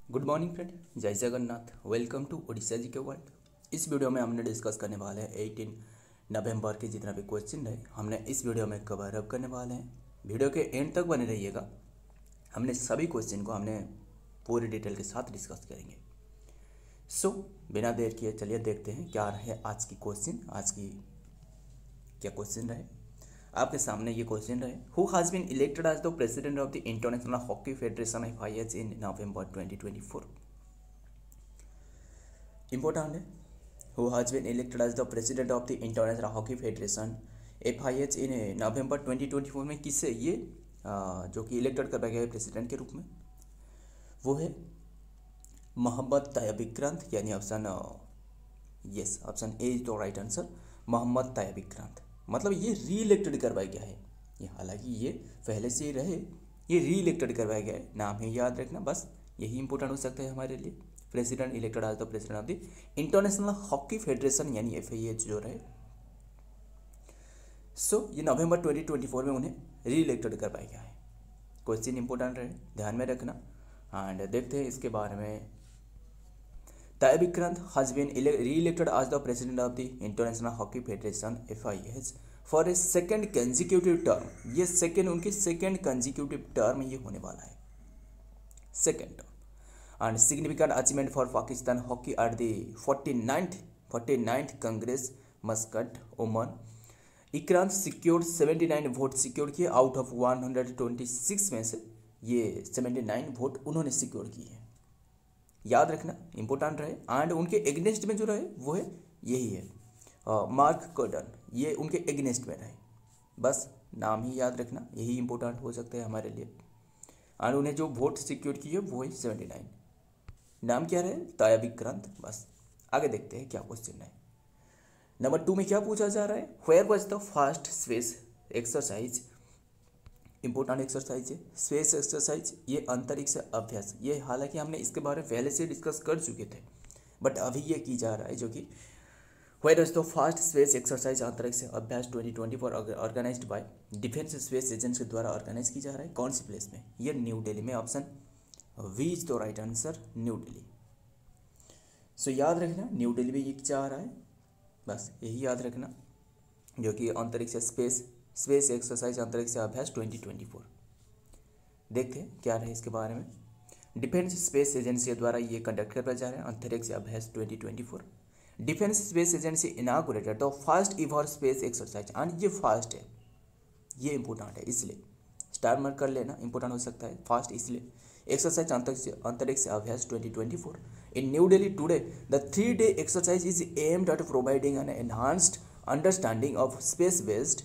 Good morning friend, जय Jagannath. Welcome to Odisha जी के world. इस वीडियो में हमने डिस्कस करने वाले हैं 18 नवंबर के जितना भी क्वेश्चन है हमने इस वीडियो में कवर अप करने वाले हैं। वीडियो के एंड तक बने रहिएगा। हमने सभी क्वेश्चन को हमने पूरी डिटेल के साथ डिस्कस करेंगे। सो बिना देर किए चलिए देखते हैं क्या रहे आज की क्वेश्चन। आज की क्या क्वेश्चन रहे आपके सामने। ये क्वेश्चन रहे, who has been elected as the president of the international hockey federation FIH in November 2024। Important है, who has been elected as the president of the international hockey federation FIH in November 2024 में किससे ये जो कि elected करवाया गया है president के रूप में, वो है मोहम्मद तायब विक्रांत, यानी option A is the right answer, Mohammad Tayyab Vikrant. मतलब ये री इलेक्टेड करवाया गया है। ये हालांकि ये पहले से ही रहे, ये री इलेक्टेड करवाया गया है। नाम ही याद रखना, बस यही इंपॉर्टेंट हो सकता है हमारे लिए। President elected as the president of the international hockey federation यानी FIH जो रहे। सो ये नवंबर 2024 में उन्हें री इलेक्टेड करवाया गया है। क्वेश्चन इंपॉर्टेंट रहे, ध्यान में रखना। एंड देखते हैं इसके बारे में। तायब Vikrant has been re-elected as the president of the International Hockey Federation FIH for a second consecutive term। ये सेकेंड उनकी सेकेंड कंजिक्यूटिव टर्म ये होने वाला है, second term. And significant achievement for Pakistan hockey at the 49th Congress Muscat Oman. Vikrant secured 79 vote secure किए out of 126 में से ये 79 वोट उन्होंने सिक्योर किए हैं। याद रखना, इंपॉर्टेंट रहे। एंड उनके एग्नेस्ट में जो रहे वो है यही है मार्क कर्डन, ये उनके एग्नेस्ट में रहे। बस नाम ही याद रखना, यही इंपॉर्टेंट हो सकता है हमारे लिए। एंड उन्हें जो वोट सिक्योर किए वो है 79। नाम क्या रहे? तायब विक्रांत। बस आगे देखते हैं क्या क्वेश्चन है। नंबर 2 में क्या पूछा जा रहा है, where was the first space exercise. Important exercise है स्पेस एक्सरसाइज, ये अंतरिक्ष अभ्यास। ये हालांकि हमने इसके बारे में पहले से डिस्कस कर चुके थे, बट अभी ये की जा रहा है, जो कि where was the first space exercise अंतरिक्ष अभ्यास 2024 organised by defence space agency के द्वारा ऑर्गेनाइज की जा रहा है। कौन सी प्लेस में? ये न्यू दिल्ली में। Option B is the right answer, new Delhi. सो याद रखना, न्यू दिल्ली में ये जा रहा है, बस यही याद रखना, जो कि अंतरिक्ष स्पेस एक्सरसाइज अंतरिक्ष अभ्यास 2024। देखते हैं क्या रहे इसके बारे में। डिफेंस स्पेस एजेंसी द्वारा ये कंडक्ट करवाया जा रहा है अंतरिक्ष अभ्यास 2024। Defence space agency inaugurated the first ever space exercise. And ये फर्स्ट है, ये इंपॉर्टेंट है, इसलिए स्टार मार्क कर लेना, इंपॉर्टेंट हो सकता है फर्स्ट इसलिए। एक्सरसाइज अंतरिक्ष अभ्यास 2024 in new Delhi today. The 3-day exercise is aimed at providing an enhanced understanding of space based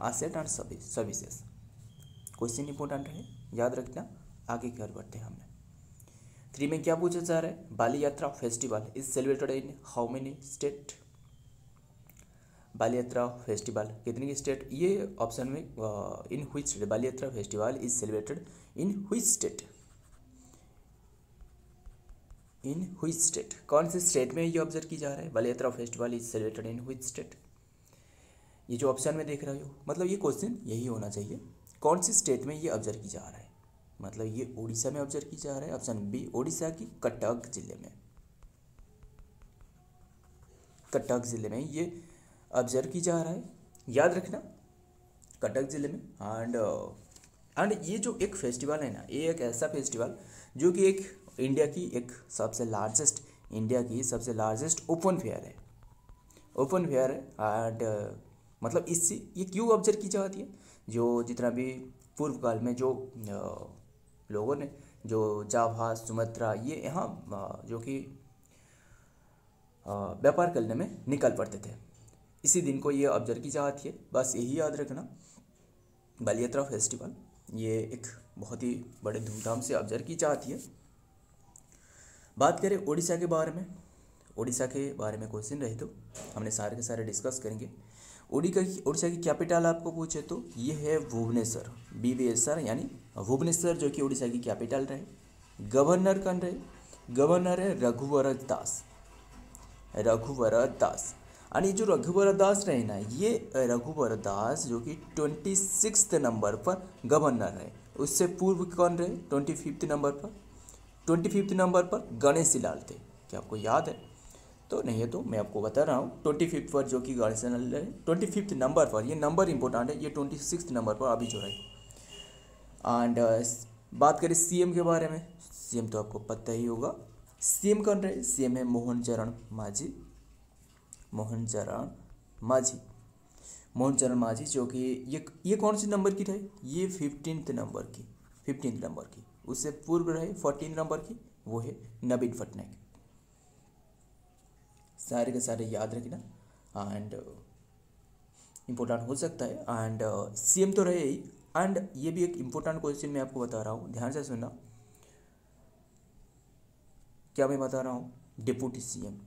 asset and services. Question important है, याद रखना। आगे क्या बढ़ते हैं हमने। 3 में क्या पूछा जा रहा है, Bali Yatra festival is celebrated in how many state. Bali Yatra festival कितनी स्टेट? ये ऑप्शन में in which state Bali Yatra festival is celebrated in which state, in which state, कौन से स्टेट में ये ऑब्जर्व की जा रहा है? Bali Yatra festival is celebrated in which state. ये जो ऑप्शन में देख रहे हो, मतलब ये क्वेश्चन यही होना चाहिए, कौन सी स्टेट में ये ऑब्जर्व की जा रहा है। मतलब ये उड़ीसा में ऑब्जर्व की जा रहा है। ऑप्शन बी, उड़ीसा की कटक जिले में, कटक जिले में ये ऑब्जर्व की जा रहा है। याद रखना, कटक जिले में। एंड ये जो एक फेस्टिवल है ना, ये एक ऐसा फेस्टिवल जो कि एक इंडिया की एक सबसे लार्जेस्ट, इंडिया की सबसे लार्जेस्ट ओपन फेयर है, ओपन फेयर है। एंड मतलब इससे ये क्यों ऑब्जर्व की जाती है, जो जितना भी पूर्व काल में जो लोगों ने जो जावा सुमात्रा ये यहाँ जो कि व्यापार करने में निकल पड़ते थे, इसी दिन को ये ऑब्जर्व की जाती है। बस यही याद रखना, बाली यात्रा फेस्टिवल ये एक बहुत ही बड़े धूमधाम से ऑब्जर्व की जाती है। बात करें उड़ीसा के बारे में, उड़ीसा के बारे में क्वेश्चन रहे तो हमने सारे के सारे डिस्कस करेंगे। उड़ीसा की कैपिटल आपको पूछे तो ये है भुवनेश्वर, BVSR यानी भुवनेश्वर, जो कि उड़ीसा की कैपिटल रहे। गवर्नर कौन रहे? गवर्नर है रघुवर दास, रघुवर दास। और ये जो रघुवर दास रहे ना, ये रघुवर दास जो कि 26 नंबर पर गवर्नर रहे। उससे पूर्व कौन रहे? 25 नंबर पर 25 नंबर पर गणेश लाल थे। क्या आपको याद है? तो नहीं है तो मैं आपको बता रहा हूँ 25 पर जो कि गणेश लाल है, 25 नंबर पर, ये नंबर इंपॉर्टेंट है, ये 26 नंबर पर अभी जो है। एंड बात करें सीएम के बारे में, सीएम तो आपको पता ही होगा। सीएम कौन रहे? सीएम है मोहन चरण मांझी। मोहन चरण मांझी, मोहन चरण मांझी, जो कि ये कौन सी नंबर की रहे? ये 15 नंबर की, 15 नंबर की। उससे पूर्व रहे 14 नंबर की, वो है नवीन पटनायक। सारे के सारे याद रखना एंड इम्पोर्टेंट हो सकता है। एंड सीएम तो रहे ही। एंड ये भी एक इम्पोर्टेंट क्वेश्चन मैं आपको बता रहा हूँ, ध्यान से सुनना। क्या मैं बता रहा हूँ? Deputy CM.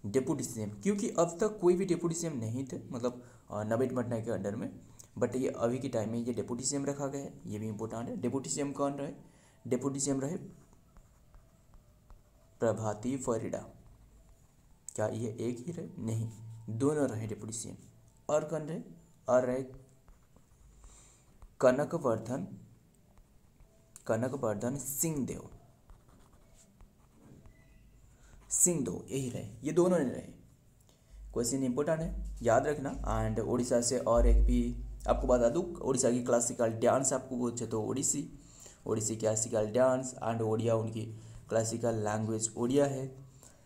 डिप्टी सीएम, क्योंकि अब तक कोई भी डिप्टी सीएम नहीं थे, मतलब नवीन पटनायक के अंडर में, बट ये अभी के टाइम में ये डिप्टी सीएम रखा गया है, ये भी इम्पोर्टेंट है। डिप्टी सीएम कौन रहे? डिप्टी सीएम रहे प्रभाती परिडा। क्या ये एक ही रहे? नहीं, दोनों रहे डिप्टी सीएम। और कौन रहे? और रहे कनकवर्धन, कनकवर्धन सिंहदेव, सिंहदेव, यही रहे, ये दोनों ने रहे। क्वेश्चन इंपॉर्टेंट है, याद रखना। एंड उड़ीसा से और एक भी आपको बता दूँ, उड़ीसा की क्लासिकल डांस आपको पूछे तो Odissi, Odissi classical dance, and Odia उनकी क्लासिकल लैंग्वेज ओडिया है।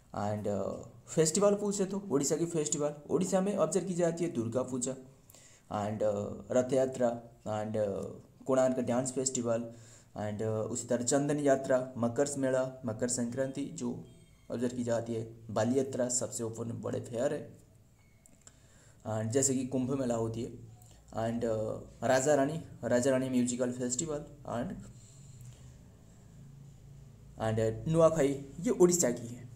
एंड फेस्टिवल पूछे तो उड़ीसा की फेस्टिवल, उड़ीसा में ऑब्जर्व की जाती है दुर्गा पूजा एंड रथ यात्रा and Konark dance festival and उसी तरह चंदन यात्रा, मकर मेला, मकर संक्रांति जो ऑब्जर्व की जाती है, बाली यात्रा सबसे ओपन बड़े फेयर है, एंड जैसे कि कुंभ मेला होती है, and Raja Rani musical festival and Nuakhai, ये उड़ीसा की है,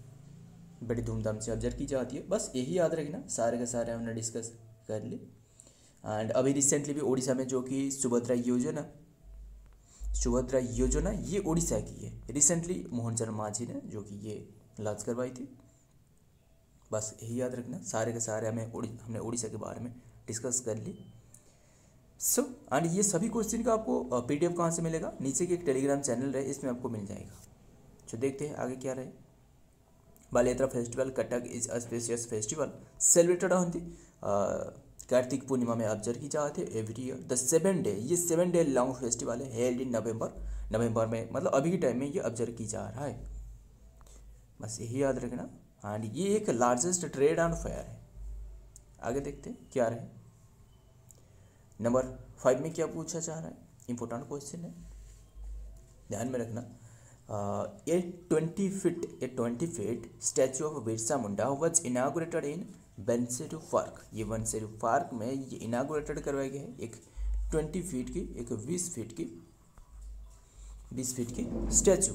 बड़ी धूमधाम से ऑब्जर्व की जाती है। बस यही याद रखना, सारे के सारे हमने डिस्कस कर लिए। एंड अभी रिसेंटली भी उड़ीसा में जो कि सुभद्रा योजना ये उड़ीसा की है। रिसेंटली मोहन चरण मांझी ने जो कि ये लॉन्च करवाई थी। बस यही याद रखना, सारे के सारे हमने उड़ीसा के बारे में डिस्कस कर ली। सो एंड ये सभी क्वेश्चन का आपको पीडीएफ कहाँ से मिलेगा? नीचे की एक टेलीग्राम चैनल है, इसमें आपको मिल जाएगा। तो देखते हैं आगे क्या रहे। Baliyatra festival Cuttack is a spacious festival celebrated on the Kartik Purnima में ऑब्जर्व की जाती है एवरी ईयर। द 7 डे, ये 7 डे लॉन्ग फेस्टिवल है, हेल्ड इन नवंबर में, मतलब अभी के टाइम में ये ऑब्जर्व की जा रहा है। बस यही याद रखना। एंड ये एक लार्जेस्ट ट्रेड एंड फेयर है। आगे देखते हैं क्या रहे। नंबर 5 में क्या पूछा जा रहा है? इंपॉर्टेंट क्वेश्चन है, ध्यान में रखना। A 20 feet statue of Birsa Munda was inaugurated in Bansera park. ये बंसेरू पार्क में ये इनागुरेटेड करवाया गया है। एक 20 फीट की, एक 20 फीट की स्टैचू।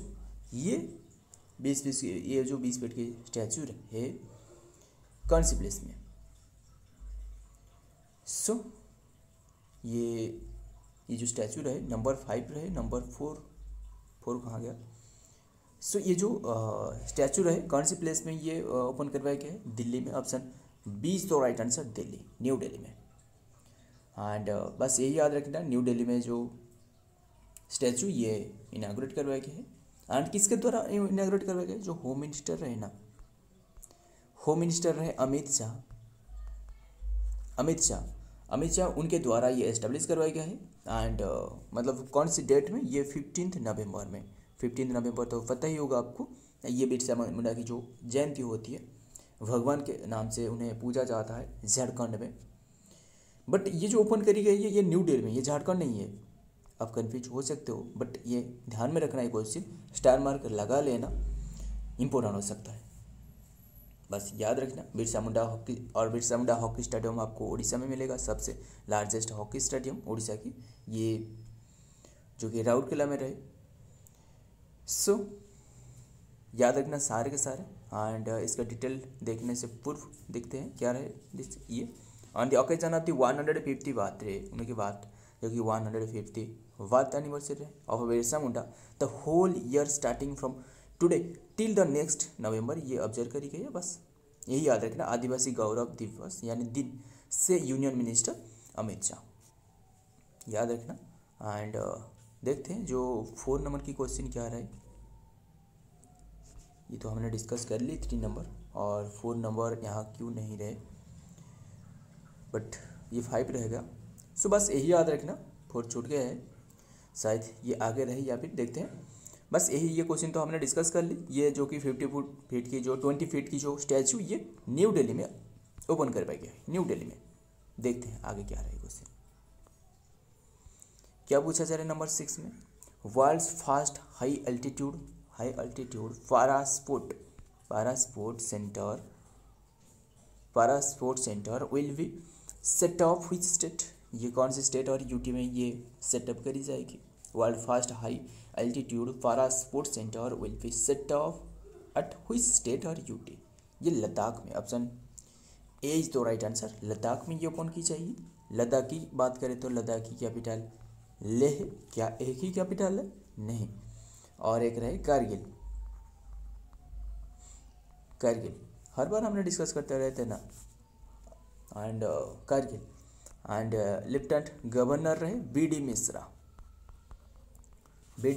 ये 20 फीट की स्टैचू है कौन सी प्लेस में? सो ये जो स्टैचू रहे नंबर 5 रहे, नंबर 4 कहाँ गया? सो ये जो स्टैचू रहे कौन सी प्लेस में ये ओपन करवाया गया है? दिल्ली में। Option B is the right answer, Delhi, new Delhi में। एंड बस यही याद रखना, न्यू दिल्ली में जो स्टैचू ये इनाग्रेट करवाया गया है। एंड किसके द्वारा इनाग्रेट करवाया गया? जो होम मिनिस्टर रहे ना, होम मिनिस्टर रहे अमित शाह, उनके द्वारा ये एस्टेब्लिश करवाया गया है। एंड मतलब कौन सी डेट में? ये 15 नवंबर में। 15 नवंबर तो पता ही होगा आपको, ये बिरसा मुंडा की जो जयंती होती है, भगवान के नाम से उन्हें पूजा जाता है झारखंड में। बट ये जो ओपन करी गई है ये न्यू दिल्ली में, ये झारखंड नहीं है। आप कंफ्यूज हो सकते हो, बट ये ध्यान में रखना है क्वेश्चन, स्टार मार्क लगा लेना, इम्पोर्टेंट हो सकता है। बस याद रखना, बिरसा मुंडा हॉकी स्टेडियम आपको उड़ीसा में मिलेगा, सबसे लार्जेस्ट हॉकी स्टेडियम उड़ीसा की, ये जो कि राउरकेला में रहे। सो याद रखना सारे के सारे। एंड इसका डिटेल देखने से पूर्व देखते हैं क्या रहे ये। On the occasion of the 150 birthday, उनकी बात जो कि 150 birth anniversary of Birsa Munda, the whole year starting from today till the next November, ये ऑब्जर्व करी गई है। बस यही याद रखना। आदिवासी गौरव दिवस यानी दिन से यूनियन मिनिस्टर अमित शाह, याद रखना। एंड देखते हैं जो 4 नंबर की क्वेश्चन क्या रहा है। ये तो हमने डिस्कस कर ली 3 नंबर, और 4 नंबर यहाँ क्यों नहीं रहे, बट ये 5 रहेगा। सो बस यही याद रखना, 4 छूट गया है, शायद ये आगे रहे या फिर देखते हैं। बस यही, ये क्वेश्चन तो हमने डिस्कस कर ली। ये जो कि 50 फीट की जो 20 फीट की जो स्टैचू, ये न्यू दिल्ली में ओपन कर पाएगा, न्यू दिल्ली में। देखते हैं आगे क्या रहे क्वेश्चन। क्या पूछा जा रहा है नंबर 6 में, वर्ल्ड्स फर्स्ट हाई अल्टीट्यूड पारा sport centre will B set of which state. ये कौन से स्टेट और यूटी में ये सेटअप करी जाएगी। वर्ल्ड फर्स्ट हाई अल्टीट्यूड पारा sport centre will B set of eight which state और यूटी। ये लद्दाख में, option A is the right answer. Ladakh में ये ओपन की जाएगी। लद्दाख की बात करें तो लद्दाख की कैपिटल लेह, क्या एक ही कैपिटल है? नहीं, और एक रहे कारगिल। हर बार हमने डिस्कस करते रहते ना, and Kargil. And lieutenant governor रहे बी.डी.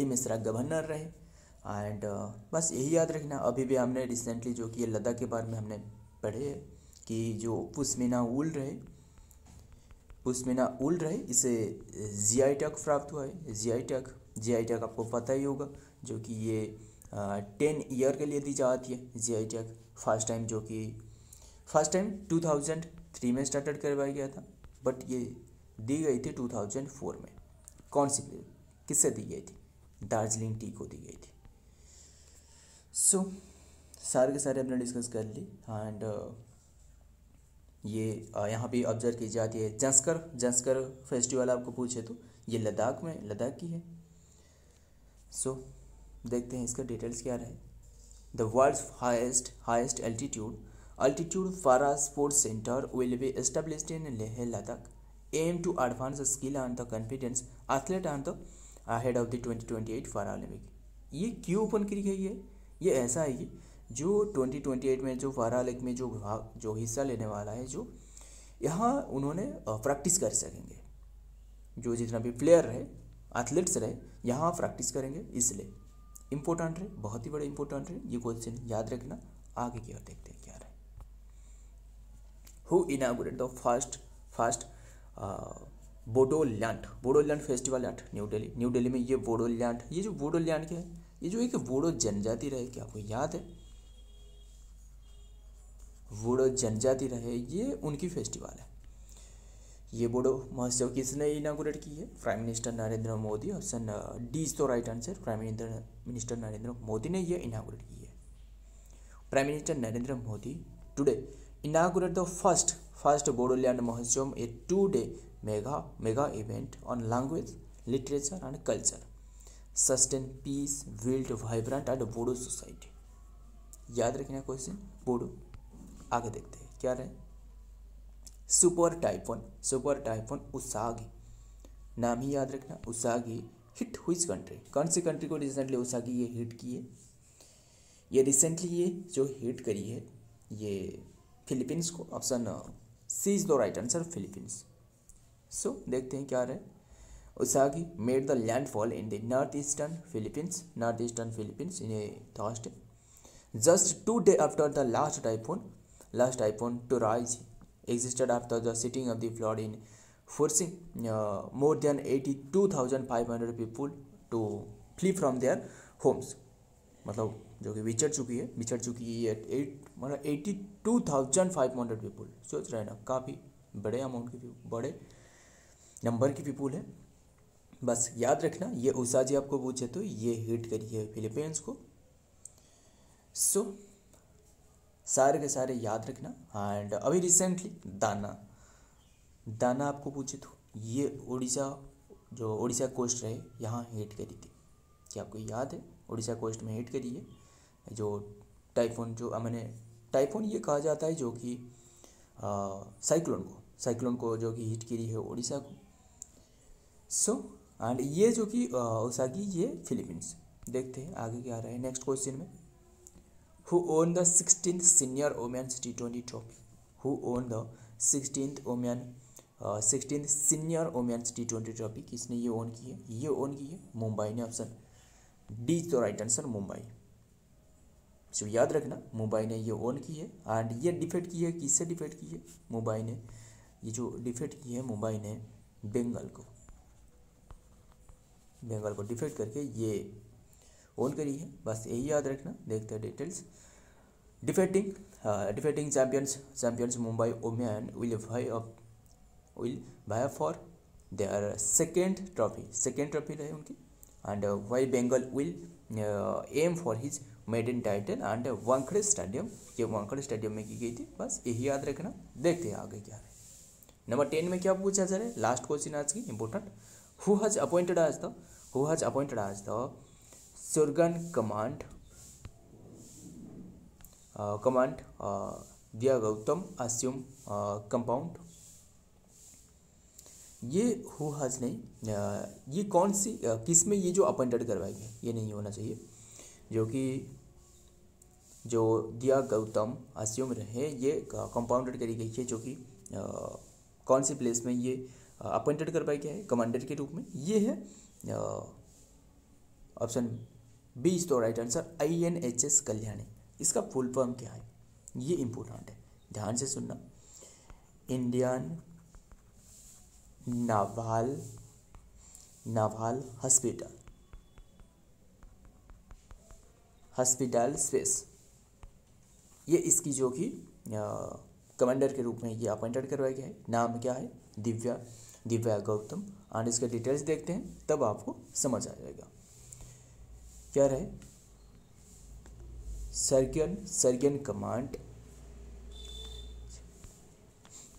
मिश्रा गवर्नर रहे। एंड बस यही याद रखना। अभी भी हमने रिसेंटली जो कि लद्दाख के बारे में हमने पढ़े कि जो पश्मीना ऊल रहे इसे जीआई टैग प्राप्त हुआ है। जीआई टैग आपको पता ही होगा, जो कि ये 10 ईयर के लिए दी जाती है। जीआई टैग फर्स्ट टाइम 2003 में स्टार्टेड करवाया गया था, बट ये दी गई थी 2004 में। कौन सी किससे दी गई थी? दार्जिलिंग टी को दी गई थी। सो सारे के सारे हमने डिस्कस कर ली। एंड ये यहाँ पे ऑब्जर्व की जाती है जंस्कर फेस्टिवल। आपको पूछे तो ये लद्दाख की है। सो देखते हैं इसका डिटेल्स क्या रहे। The world's highest altitude para sports centre will be established in Leh Ladakh, aim to advance skill and the confidence athlete and the ahead of the 2028 Paralympic. ये क्यों ओपन की गई है? ये ऐसा है कि जो 2028 में जो पैरालंपिक में जो हिस्सा लेने वाला है, जो यहाँ उन्होंने प्रैक्टिस कर सकेंगे। जो जितना भी प्लेयर रहे, एथलीट्स रहे, यहाँ प्रैक्टिस करेंगे, इसलिए इम्पोर्टेंट है, बहुत ही बड़ा इम्पोर्टेंट है। ये क्वेश्चन याद रखना। आगे क्या देखते हैं क्या रहे। Who inaugurated the first Bodoland festival at new Delhi में। ये बोडोलैंड, ये जो बोडोलैंड क्या है, ये जो एक बोडो जनजाति रहे, क्या आपको याद है? बोडो जनजाति रहे, ये उनकी फेस्टिवल है। ये बोडो महोत्सव किसने इनॉग्रेट की है? Prime minister Narendra Modi. Option D is the right answer. Prime minister Narendra Modi ने ये इनॉग्रेट की है। Prime minister Narendra Modi today inaugurate the first Bodoland Mahotsav, a 2-day mega event on language, literature and culture, sustain peace, build vibrant and Bodo society. याद रखना question Bodo. आगे देखते हैं क्या रहे। सुपर टाइफोन उसागी, नाम ही याद रखना। उसागी हिट हुईज कंट्री, कौन सी कंट्री को रिसेंटली उसागी ये हिट की है? ये रिसेंटली ये जो हिट करी है ये फिलीपींस को। Option C is the right answer, Philippines. सो देखते हैं क्या रहे। Usagi made the landfall in the north eastern Philippines in a Thursday, just 2 days after the last typhoon to rise existed after the setting of the flood in forcing more than 82,500 people to flee from their homes। मतलब जो कि बिछड़ चुकी है 82,500 people. सोच रहे हैं ना, काफ़ी बड़े अमाउंट की, बड़े नंबर की पीपुल है। बस याद रखना, ये उसाजी आपको पूछे तो ये हिट करी है फिलीपींस को। सो सारे के सारे याद रखना। एंड अभी रिसेंटली दाना आपको पूछे तो ये उड़ीसा कोस्ट रहे, यहाँ हिट करी थी। क्या आपको याद है? उड़ीसा कोस्ट में हिट करी है जो टाइफोन, टाइफोन ये कहा जाता है, जो कि साइक्लोन को जो कि हिट करी है उड़ीसा को। सो एंड ये जो कि उसागी ये फिलीपींस। देखते हैं आगे क्या रहा है नेक्स्ट क्वेश्चन में। Who won the 16th Senior Women's T20 Trophy? Who won the 16th 16 senior women's T20 trophy किसने ये ओन की है? ये ओन की है मुंबई ने। ऑप्शन डी तो राइट आंसर मुंबई। सो याद रखना मुंबई ने ये ओन की है। एंड ये डिफेट की है, किससे डिफेट की है? मुंबई ने ये जो डिफेट की है मुंबई ने बंगाल को डिफेट करके ये ओन करी है। बस यही याद रखना। देखते हैं details. Defeating champions Mumbai women will vie for their second trophy रहे उनकी। And why Bengal will aim for his maiden title and Wankhede stadium, ये वानखेड़े स्टेडियम में की गई थी। बस यही याद रखना। देखते हैं आगे क्या है। नंबर 10 में क्या पूछा जा रहा है? लास्ट क्वेश्चन आज की इंपॉर्टेंट। हु हैज अपॉइंटेड आज द Surgan command दिया गौतम assume compound। ये हु हैज नहीं, ये कौन सी किस में ये जो अपॉइंटेड करवाई गई, ये नहीं होना चाहिए। जो दिया गौतम अस्यूम रहे, ये कंपाउंडेड करी गई है, जो कि कौन सी प्लेस में ये अपॉइंटेड करवाई गया है कमांडर के रूप में? ये है option B is the right answer INHS Kalyani. इसका फुल फॉर्म क्या है? ये इंपॉर्टेंट है, ध्यान से सुनना। इंडियन नाval हॉस्पिटल स्पेस, ये इसकी जो कि कमांडर के रूप में ये अपॉइंटेड करवाया गया है। नाम क्या है? दिव्या गौतम। एंड इसके डिटेल्स देखते हैं तब आपको समझ आ जाएगा। क्या रहे?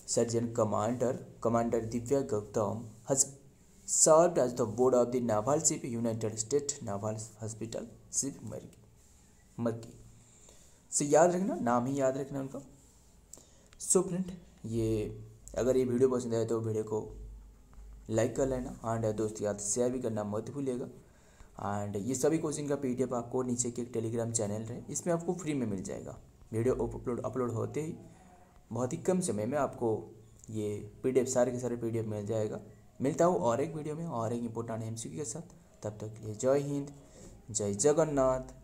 Surgeon commander Divya Gautam has served as the board of the naval ship United States Naval Hospital Ship murky. से याद रखना, नाम ही याद रखना उनका। सो फ्रेंड, ये अगर ये वीडियो पसंद आए तो वीडियो को लाइक कर लेना एंड दोस्त के साथ शेयर भी करना मत भूलिएगा। एंड ये सभी कोचिंग का PDF आपको नीचे के एक टेलीग्राम चैनल है, इसमें आपको फ्री में मिल जाएगा। वीडियो अपलोड होते ही बहुत ही कम समय में आपको ये PDF सारे के सारे PDF मिल जाएगा। मिलता हूँ और एक वीडियो में और एक इम्पोर्टेंट MCQ के साथ। तब तक के लिए जय हिंद, जय जगन्नाथ।